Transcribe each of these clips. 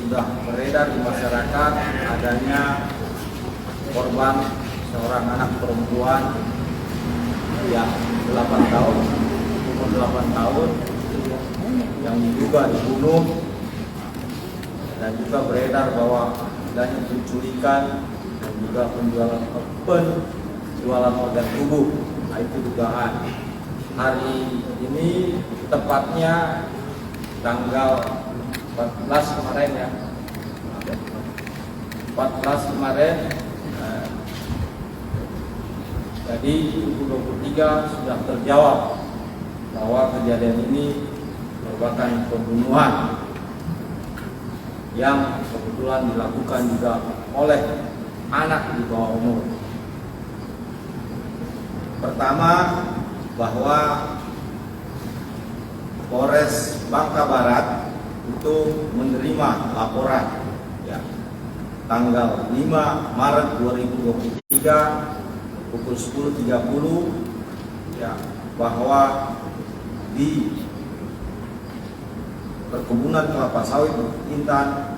sudah beredar di masyarakat adanya korban seorang anak perempuan yang 8 tahun, umur 8 tahun yang diduga dibunuh, dan juga beredar bahwa adanya penculikan dan juga penjualan organ tubuh. Nah, itu dugaan. Hari ini tepatnya tanggal 14 kemarin ya, 14 kemarin. Jadi 2023 sudah terjawab bahwa kejadian ini merupakan pembunuhan yang kebetulan dilakukan juga oleh anak di bawah umur. Pertama, bahwa Polres Bangka Barat itu menerima laporan ya, tanggal 5 Maret 2023 pukul 10.30 ya, bahwa di perkebunan kelapa sawit Intan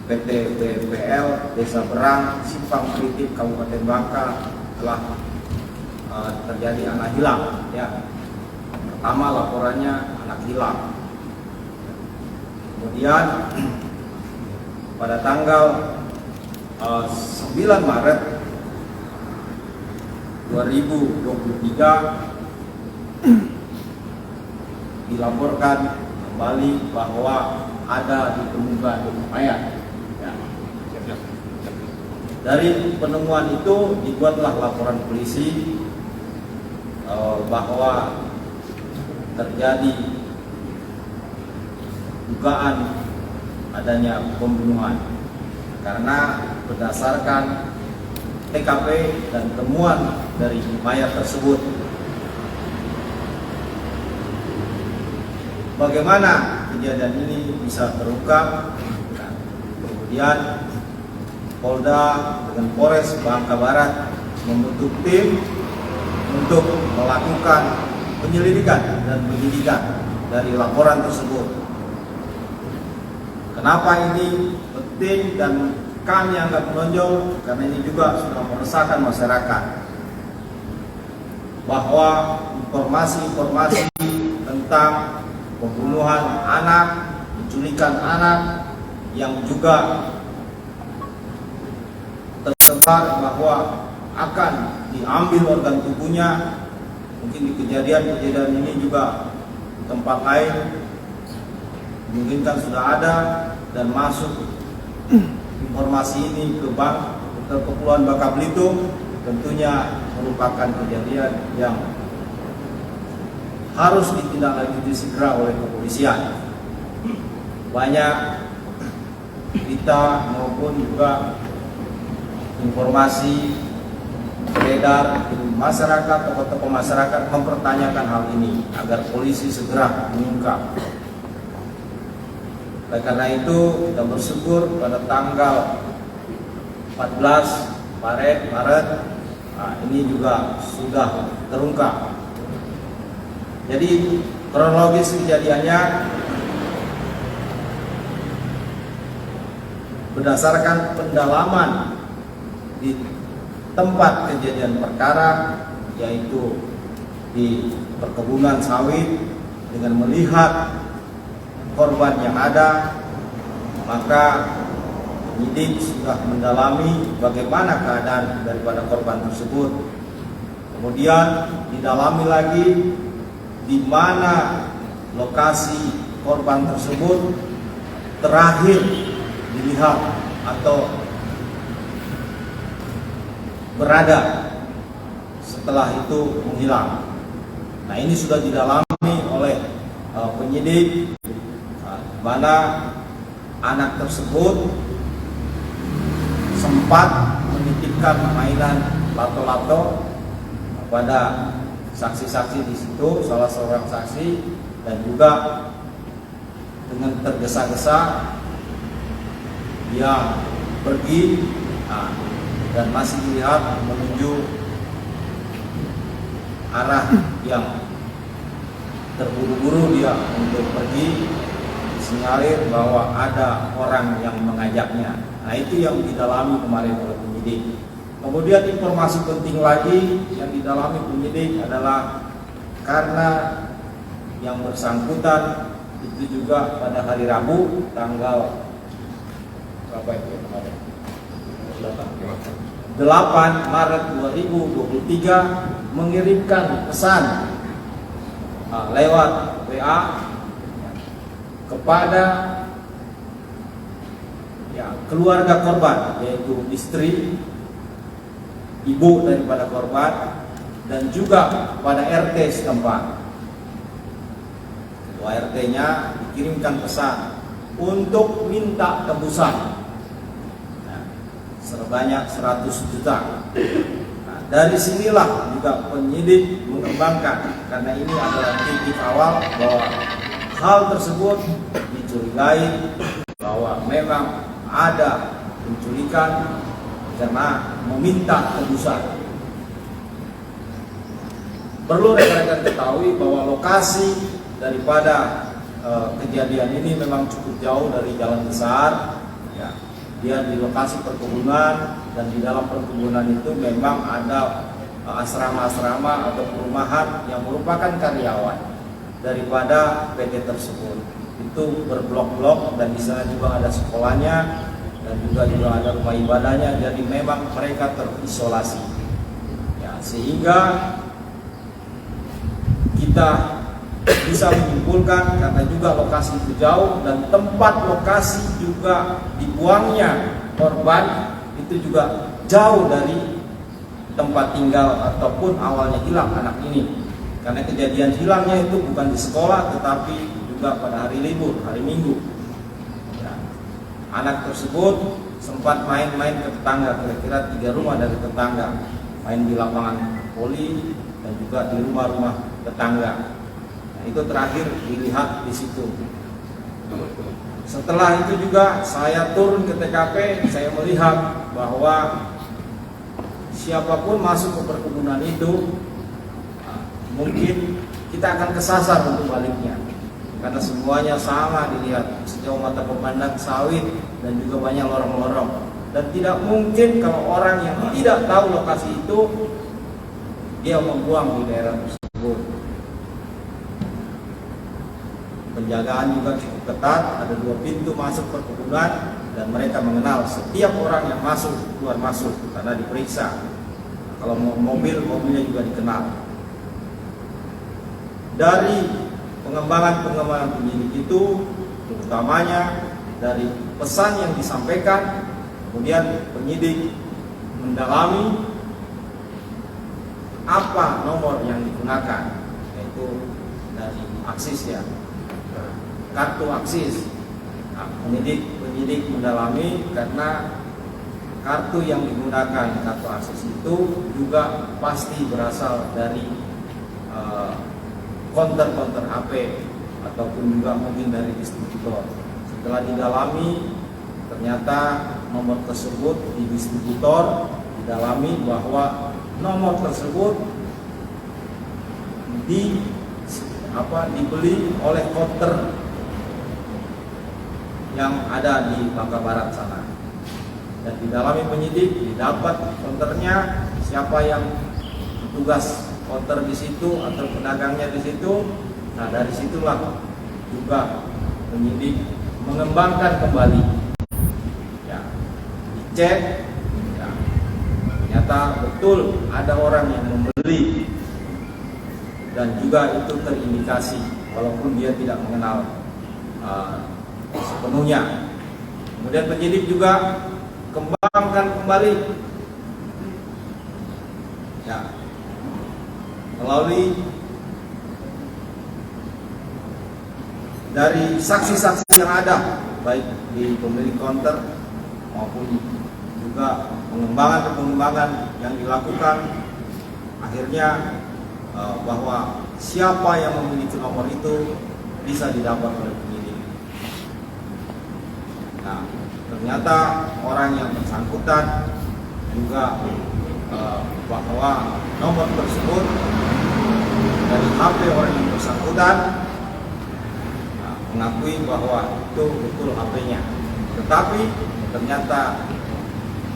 PT BPL Desa Berang, Simpang Kritik, Kabupaten Bangka telah terjadi anak hilang ya. Pertama laporannya anak hilang. Kemudian pada tanggal 9 Maret 2023 dilaporkan kembali bahwa ada ditemukan mayat. Ya. Dari penemuan itu dibuatlah laporan polisi bahwa terjadi dugaan adanya pembunuhan karena berdasarkan TKP dan temuan dari mayat tersebut. Bagaimana kejadian ini bisa terungkap? Nah, kemudian Polda dengan Polres Bangka Barat membentuk tim untuk melakukan penyelidikan dan penyidikan dari laporan tersebut. Kenapa ini penting dan kami anggap menonjol? Karena ini juga sudah meresahkan masyarakat, bahwa informasi-informasi tentang pembunuhan anak, penculikan anak yang juga tersebar bahwa akan diambil organ tubuhnya, mungkin di kejadian ini juga di tempat lain mungkin kan sudah ada dan masuk informasi ini ke Kepulauan Bangka Belitung, tentunya merupakan kejadian yang harus ditindaklanjuti segera oleh kepolisian. Banyak berita maupun juga informasi beredar di masyarakat, tokoh-tokoh masyarakat mempertanyakan hal ini agar polisi segera mengungkap. Oleh karena itu kita bersyukur pada tanggal 14 Maret ini juga sudah terungkap. Jadi kronologis kejadiannya berdasarkan pendalaman di tempat kejadian perkara, yaitu di perkebunan sawit, dengan melihat korban yang ada, maka penyidik sudah mendalami bagaimana keadaan daripada korban tersebut. Kemudian didalami lagi di mana lokasi korban tersebut terakhir dilihat atau berada setelah itu menghilang. Nah, ini sudah didalami oleh penyidik, mana anak tersebut sempat menitipkan mainan lato-lato pada saksi-saksi di situ, salah seorang saksi, dan juga dengan tergesa-gesa dia pergi dan masih dilihat menuju arah yang terburu-buru dia untuk pergi. Di tersinyalir bahwa ada orang yang mengajaknya. Nah, itu yang didalami kemarin oleh penyidik. Kemudian informasi penting lagi yang didalami penyidik adalah karena yang bersangkutan itu juga pada hari Rabu tanggal berapa itu kemarin? 8 Maret 2023 mengirimkan pesan lewat WA kepada keluarga korban, yaitu istri, ibu daripada korban, dan juga pada RT setempat. Ketua RT-nya dikirimkan pesan untuk minta tebusan sebanyak 100 juta. Nah, dari sinilah juga penyidik mengembangkan, karena ini adalah titik awal bahwa hal tersebut dicurigai bahwa memang ada penculikan karena meminta tebusan. Perlu rekan-rekan ketahui bahwa lokasi daripada kejadian ini memang cukup jauh dari jalan besar. Ya, dia di lokasi perkebunan, dan di dalam perkebunan itu memang ada asrama-asrama atau perumahan yang merupakan karyawan daripada PT tersebut. Itu berblok-blok, dan di sana juga ada sekolahnya dan juga ada rumah ibadahnya. Jadi memang mereka terisolasi. Ya, sehingga kita bisa menyimpulkan karena juga lokasi itu jauh dan tempat lokasi juga dibuangnya korban itu juga jauh dari tempat tinggal ataupun awalnya hilang anak ini. Karena kejadian hilangnya itu bukan di sekolah tetapi juga pada hari libur, hari Minggu. Ya. Anak tersebut sempat main-main ke tetangga, kira-kira 3 rumah dari tetangga, main di lapangan voli dan juga di rumah-rumah tetangga. Itu terakhir dilihat di situ. Setelah itu juga saya turun ke TKP, saya melihat bahwa siapapun masuk ke perkebunan itu mungkin kita akan kesasar untuk baliknya, karena semuanya sama dilihat sejauh mata memandang sawit dan juga banyak lorong-lorong, dan tidak mungkin kalau orang yang tidak tahu lokasi itu dia membuang di daerah tersebut. Penjagaan juga cukup ketat, ada 2 pintu masuk perkebunan dan mereka mengenal setiap orang yang masuk keluar masuk karena diperiksa. Kalau mau mobilnya juga dikenal. Dari pengembangan penyidik itu, terutamanya dari pesan yang disampaikan, kemudian penyidik mendalami apa nomor yang digunakan, yaitu dari Aksis, ya, kartu Aksis. Nah, penyidik mendalami karena kartu yang digunakan, kartu Aksis itu juga pasti berasal dari konter-konter HP ataupun juga mungkin dari distributor. Setelah didalami, ternyata nomor tersebut di distributor didalami bahwa nomor tersebut dibeli oleh konter yang ada di Bangka Barat sana. Dan didalami penyidik, didapat konternya, siapa yang tugas konter di situ atau pedagangnya di situ. Nah, dari situlah juga penyidik mengembangkan kembali. Ya, dicek, ya, ternyata betul ada orang yang membeli dan juga itu terindikasi walaupun dia tidak mengenal sepenuhnya. Kemudian penyidik juga kembangkan kembali, ya, melalui dari saksi-saksi yang ada, baik di pemilik konter maupun juga pengembangan yang dilakukan. Akhirnya bahwa siapa yang memiliki nomor itu bisa didapat oleh penyidik. Nah, ternyata orang yang bersangkutan juga bahwa nomor tersebut dari HP orang yang bersangkutan mengakui bahwa itu betul HP-nya, tetapi ternyata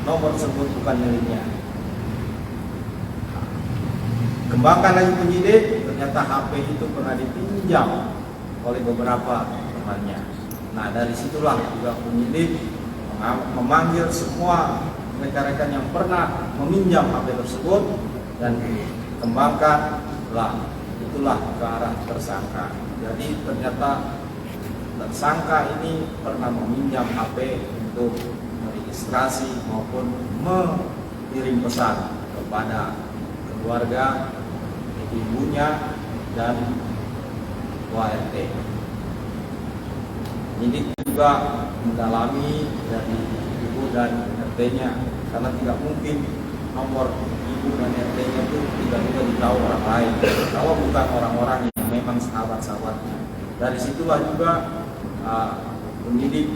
nomor tersebut bukan miliknya. Kembangkan lagi penyidik, ternyata HP itu pernah dipinjam oleh beberapa temannya. Nah, dari situlah juga penyidik memanggil semua rekan-rekan yang pernah meminjam HP tersebut dan kembangkan lah, itulah ke arah tersangka. Jadi ternyata tersangka ini pernah meminjam HP untuk meregistrasi maupun mengirim pesan kepada keluarga, ibunya dan WRT. Penyidik juga mendalami dari ibu dan RT-nya, karena tidak mungkin nomor ibu dan RT-nya itu tiba-tiba ditahu orang lain kalau bukan orang-orang yang memang sahabat-sahabatnya. Dari situlah juga penyidik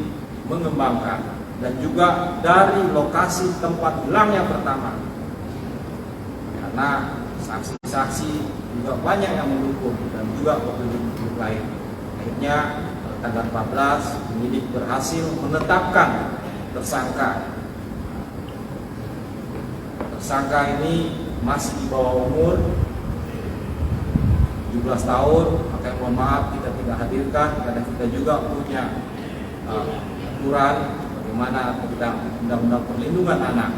mengembangkan, dan juga dari lokasi tempat hilang yang pertama, karena saksi-saksi juga banyak yang mendukung dan juga petunjuk lain. Akhirnya tanggal 14 penyidik berhasil menetapkan tersangka. Tersangka ini masih di bawah umur 17 tahun, maka mohon maaf kita tidak hadirkan karena kita juga punya aturan bagaimana tentang undang-undang perlindungan anak.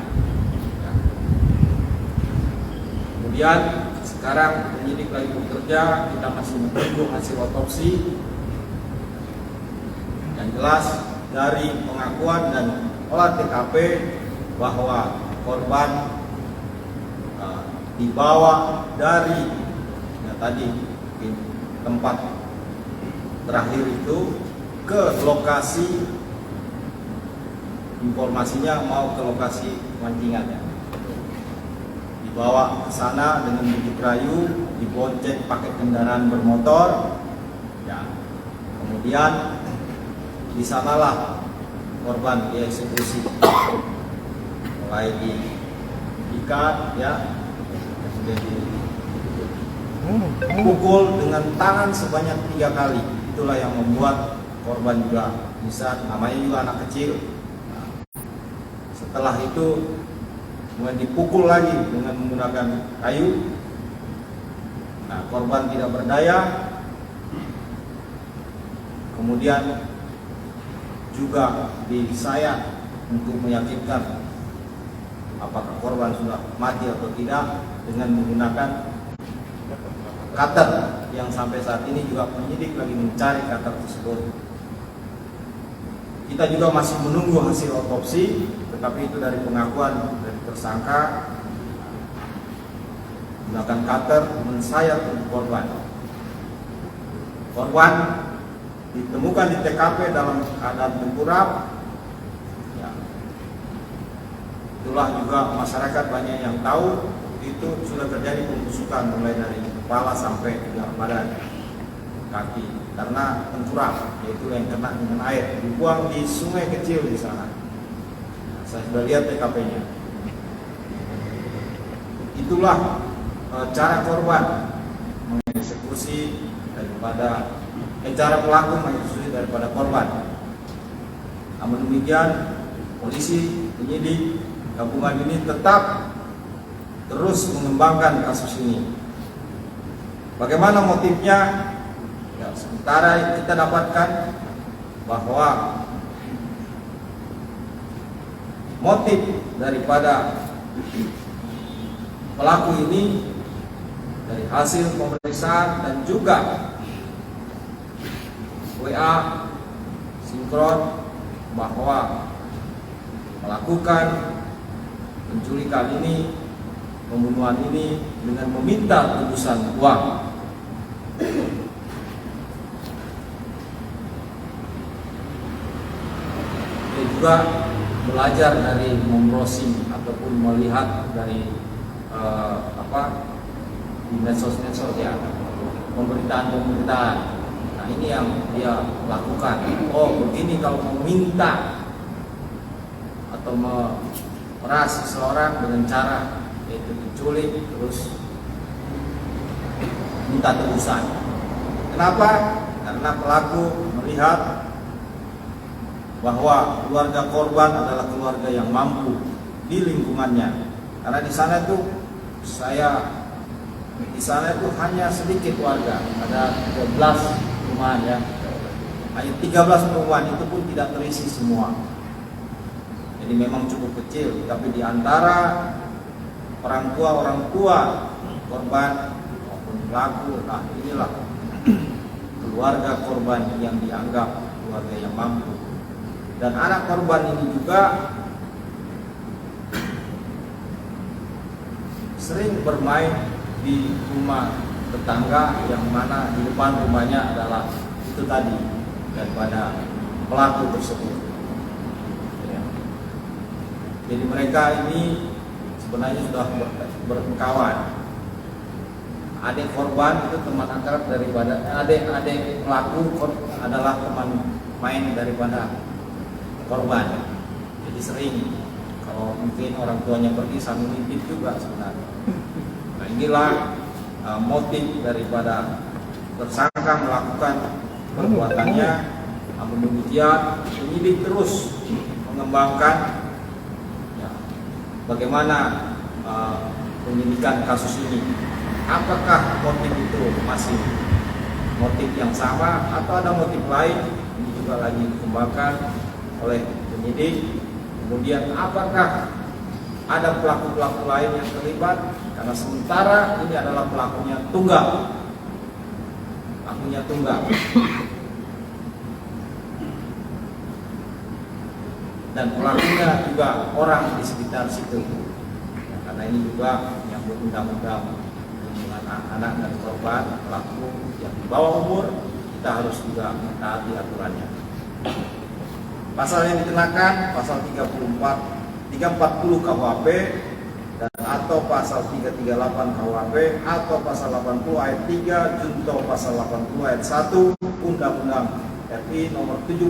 Kemudian sekarang penyidik lagi bekerja, kita masih menunggu hasil otopsi. Yang jelas dari pengakuan dan olah TKP bahwa korban dibawa dari tadi tempat terakhir itu ke lokasi, informasinya mau ke lokasi mancingannya, dibawa ke sana dengan bujuk rayu, dibonceng pakai kendaraan bermotor, ya. Kemudian di sanalah korban dieksekusi, mulai diikat, ya, kemudian dipukul dengan tangan sebanyak 3 kali. Itulah yang membuat korban juga bisa, namanya juga anak kecil. Nah, setelah itu kemudian dipukul lagi dengan menggunakan kayu. Nah, korban tidak berdaya. Kemudian juga disayat untuk meyakinkan apakah korban sudah mati atau tidak dengan menggunakan cutter, yang sampai saat ini juga penyidik lagi mencari cutter tersebut. Kita juga masih menunggu hasil otopsi, tetapi itu dari pengakuan dari tersangka menggunakan cutter mensayat tubuh korban. Korban ditemukan di TKP dalam keadaan tengkurap. Ya. Itulah juga masyarakat banyak yang tahu itu sudah terjadi pembusukan mulai dari kepala sampai ke badan, kaki, karena tengkurap, yaitu yang kena dengan air, dibuang di sungai kecil di sana. Nah, saya sudah lihat TKP-nya. Itulah cara korban mengeksekusi daripada cara pelaku mengeksekusi daripada korban. Namun demikian, polisi, penyidik, gabungan ini tetap terus mengembangkan kasus ini. Bagaimana motifnya? Ya, sementara kita dapatkan bahwa motif daripada pelaku ini dari hasil pemeriksaan dan juga WA sinkron bahwa melakukan penculikan ini, pembunuhan ini dengan meminta tebusan uang. Dia juga belajar dari membrowsing ataupun melihat dari di medsos-medsos, ya, pemberitaan-pemberitaan. Nah, ini yang dia lakukan. Oh, begini kalau meminta atau memeras seseorang dengan cara yaitu diculik terus minta tebusan. Kenapa? Karena pelaku melihat bahwa keluarga korban adalah keluarga yang mampu di lingkungannya. Karena di sana itu hanya sedikit warga, ada 13 perumahan ya. Hanya 13 perumahan itu pun tidak terisi semua. Jadi memang cukup kecil, tapi di antara orang tua korban maupun pelaku, nah inilah keluarga korban yang dianggap keluarga yang mampu. Dan anak korban ini juga sering bermain di rumah tetangga yang mana di depan rumahnya adalah itu tadi daripada pelaku tersebut. Ya. Jadi mereka ini sebenarnya sudah berkawan. Adik korban itu teman akrab daripada adik pelaku adalah teman main daripada korban. Jadi sering kalau mungkin orang tuanya pergi sambil ngintip juga sebenarnya. Nah inilah motif daripada tersangka melakukan perbuatannya. Namun demikian penyidik terus mengembangkan ya, bagaimana penyidikan kasus ini. Apakah motif itu masih motif yang sama atau ada motif lain? Ini juga lagi dikembangkan oleh penyidik. Kemudian apakah ada pelaku-pelaku lain yang terlibat? Karena sementara ini adalah pelakunya tunggal. Dan pelakunya juga orang di sekitar situ. Karena ini juga yang berundang-undang anak-anak dan korban pelaku yang di bawah umur, kita harus juga mentaati aturannya. Pasal yang dikenakan pasal 340 KUHP dan atau pasal 338 KUHP atau pasal 80 ayat 3 junto pasal 80 ayat 1 Undang-Undang RI nomor 17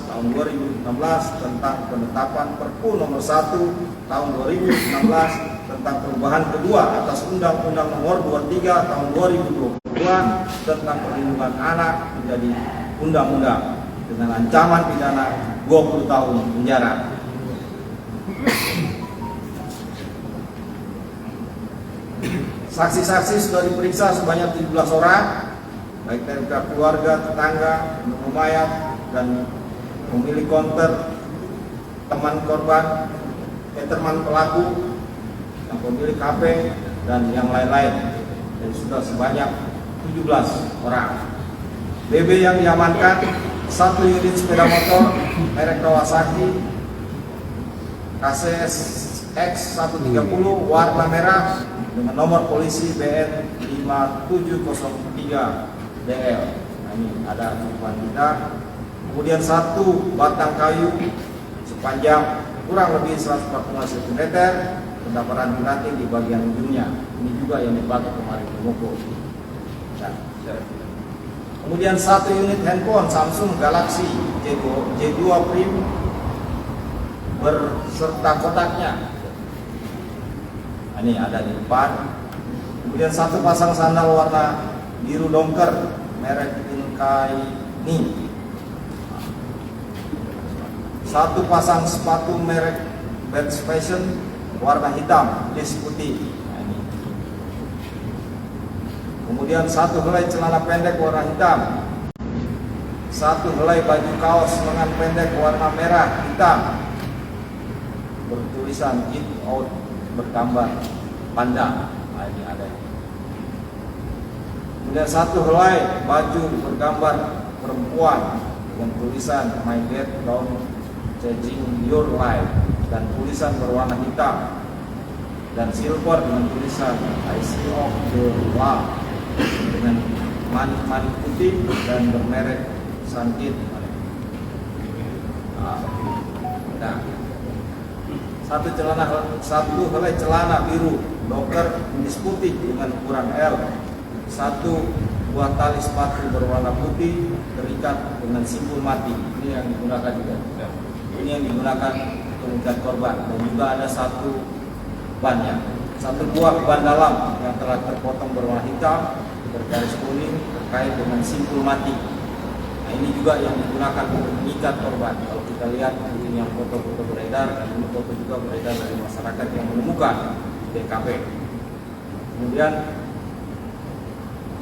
tahun 2016 tentang penetapan Perpu nomor 1 tahun 2016 tentang perubahan kedua atas Undang-Undang nomor 23 tahun 2022 tentang perlindungan anak menjadi undang-undang dengan ancaman pidana 20 tahun penjara. Saksi-saksi sudah diperiksa sebanyak 17 orang, baik dari pihak keluarga, tetangga, pendukung mayat, dan pemilik konter, teman korban, teman pelaku, yang pemilik HP, dan yang lain-lain. Jadi sudah sebanyak 17 orang. BB yang diamankan 1 unit sepeda motor merek Kawasaki KCS X130 warna merah dengan nomor polisi BN 5703 DL. Nah, ini ada depan kita. Kemudian 1 batang kayu sepanjang kurang lebih 145 cm terdapat ranting-ranting di bagian ujungnya. Ini juga yang dipakai kemarin pemukul. Nah, kemudian 1 unit handphone Samsung Galaxy J2 Prim berserta kotaknya. Nah, ini ada di depan. Kemudian 1 pasang sandal warna biru dongker merek Inkaini. 1 pasang sepatu merek Bad Fashion warna hitam, list putih. Nah, ini. Kemudian 1 helai celana pendek warna hitam, 1 helai baju kaos lengan pendek warna merah hitam bertulisan Get Out bergambar panda. Nah, ini ada. Kemudian 1 helai baju bergambar perempuan dengan tulisan My Dad Don't Changing Your Life dan tulisan berwarna hitam dan silver dengan tulisan I See of the Love dengan manik-manik putih dan bermerek Sankit. Nah, 1 helai celana biru docker jenis putih dengan ukuran L, 1 buah tali sepatu berwarna putih terikat dengan simpul mati. Ini yang digunakan juga. Ini yang digunakan untuk mengikat korban. Dan juga ada 1 bannya, 1 buah ban dalam yang telah terpotong berwarna hitam bergaris kuning terkait dengan simpul mati. Nah, ini juga yang digunakan untuk mengikat korban. Kalau kita lihat ini yang foto-foto beredar, dan ini foto juga beredar dari masyarakat yang menemukan TKP. Kemudian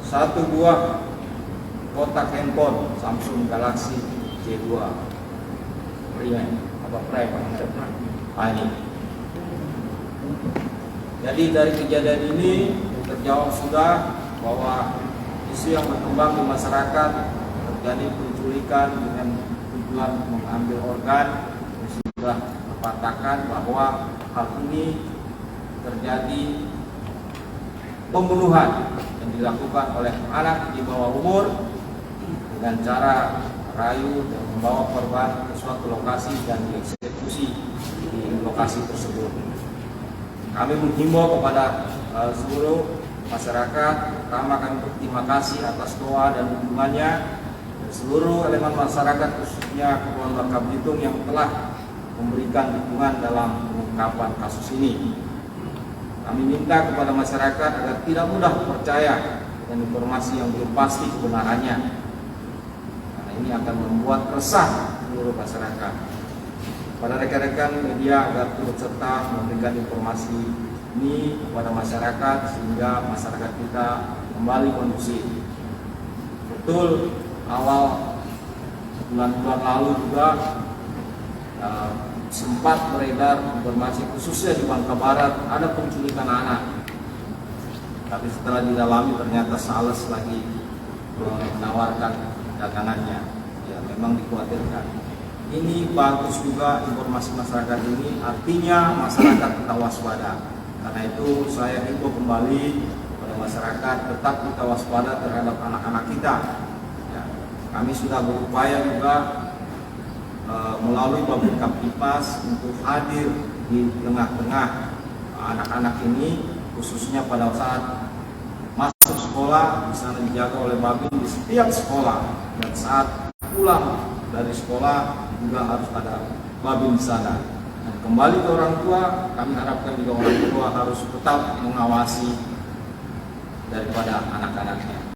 satu buah kotak handphone Samsung Galaxy J2 Prime. Ini. Jadi dari kejadian ini terjawab sudah bahwa isu yang berkembang di masyarakat terjadi penculikan dengan tujuan mengambil organ, sudah terpatahkan bahwa hal ini terjadi pembunuhan yang dilakukan oleh anak di bawah umur dengan cara rayu dan membawa korban ke suatu lokasi dan dieksekusi di lokasi tersebut. Kami menghimbau kepada seluruh masyarakat, pertama kami berterima kasih atas doa dan dukungannya dan seluruh elemen masyarakat khususnya Kepulauan Bangka Belitung yang telah memberikan dukungan dalam pengungkapan kasus ini. Kami minta kepada masyarakat agar tidak mudah percaya dengan informasi yang belum pasti kebenarannya, karena ini akan membuat resah seluruh masyarakat. Pada rekan-rekan media agar turut serta memberikan informasi ini kepada masyarakat sehingga masyarakat kita kembali kondusif. Betul, awal bulan-bulan lalu juga sempat beredar informasi khususnya di Bangka Barat ada penculikan anak. Tapi setelah didalami ternyata Sales lagi menawarkan dagangannya. Ya, memang dikhawatirkan. Ini bagus juga informasi masyarakat ini, artinya masyarakat tetap waspada. Karena itu saya himbau kembali kepada masyarakat tetap kita waspada terhadap anak-anak kita. Ya, kami sudah berupaya juga melalui Babin Kaptipas untuk hadir di tengah-tengah anak-anak ini, khususnya pada saat masuk sekolah bisa dijaga oleh Babin di setiap sekolah, dan saat pulang dari sekolah juga harus ada Babin di sana. Dan kembali ke orang tua, kami harapkan juga orang tua harus tetap mengawasi daripada anak-anaknya.